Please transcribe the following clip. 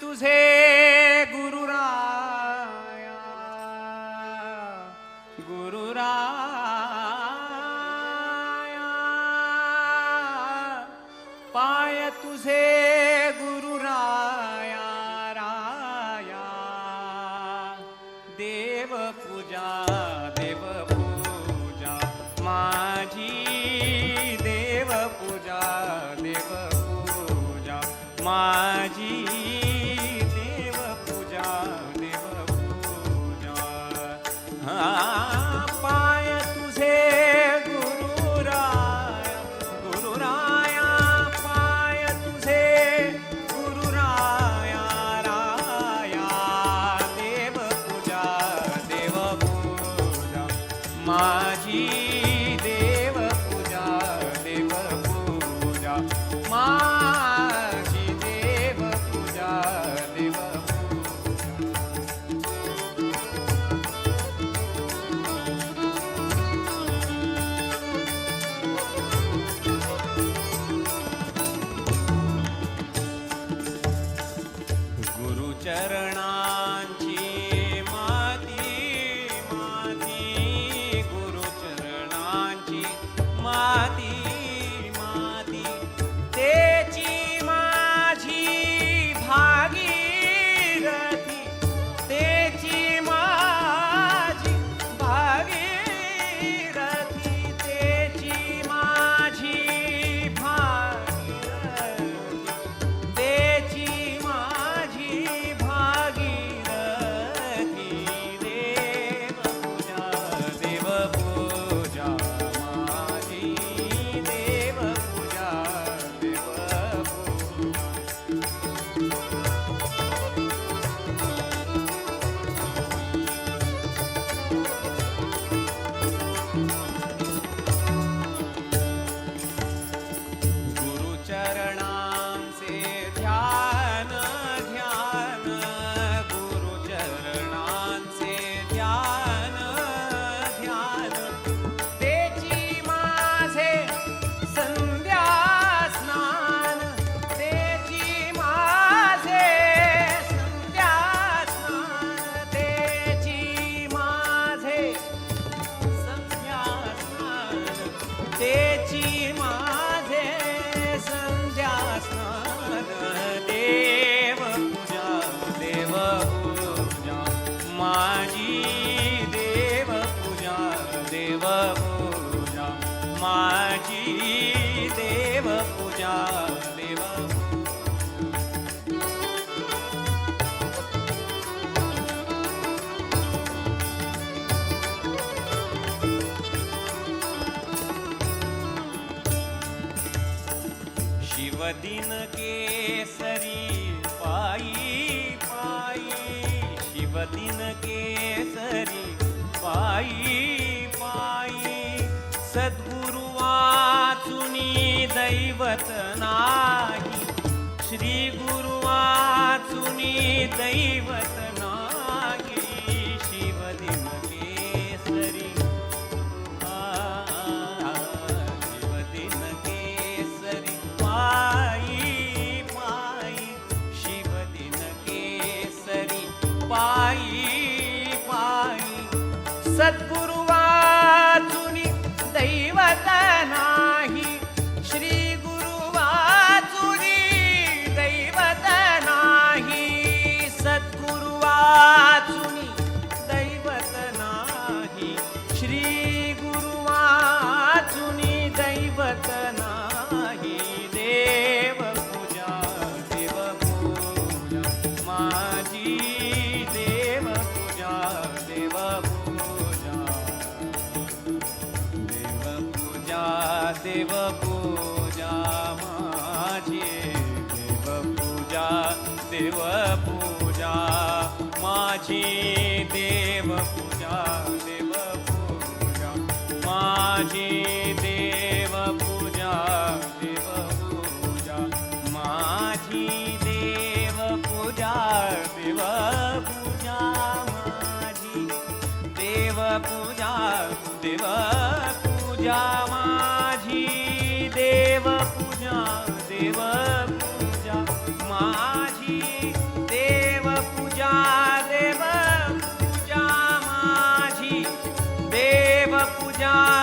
तुझे गुरुराया गुरुराया पाय तुझे गुरुराया राया देव पूजा माझी देव पूजा माझी देव पूजा पाय तुझे गुरुराया पाय तुझे गुरुराया राया देव पूजा माझी देव पूजा माझी देव पूजा गुरुचरणांची माती माती गुरुचरणांची माती माती तेची माझी भागीरथी तेची माझी भागीरथी तेची माझी भागीरथी तेची माझी भागीरथी देव पूजा माझी देव पूजा गुरुचरणांचे ध्यान ध्यान गुरुचरणांचे ध्यान ध्यान तेची माझे संध्या स्नान तेची माझे संध्या स्नान तेची माझे संध्या स्नान तेची माझे संध्या स्नान देव पूजा माझी देव पूजा माझी देव पूजा शिवदिन केसरी पायी पायी शिवदिन केसरी पायी पायी सद्गुरु वाचुनी दैवत नाही श्री गुरु वाचुनी दैवत नाही शिवदिन केसरी शिवदिन केसरी पायी पायी शिवदिन केसरी पायी पायी सद्गुरु वाचुनी दैवत नाही श्री गुरु वाचुनी दैवत नाही सद्गुरु वाचुनी दैवत नाही श्री गुरु वाचुनी दैवत नाही देव पूजा माझी देव पूजा देव पूजा माझी देव पूजा माझी देव पूजा माझी देव पूजा माझी देव पूजा माझी देव पूजा माझी देव पूजा माझी माझ्या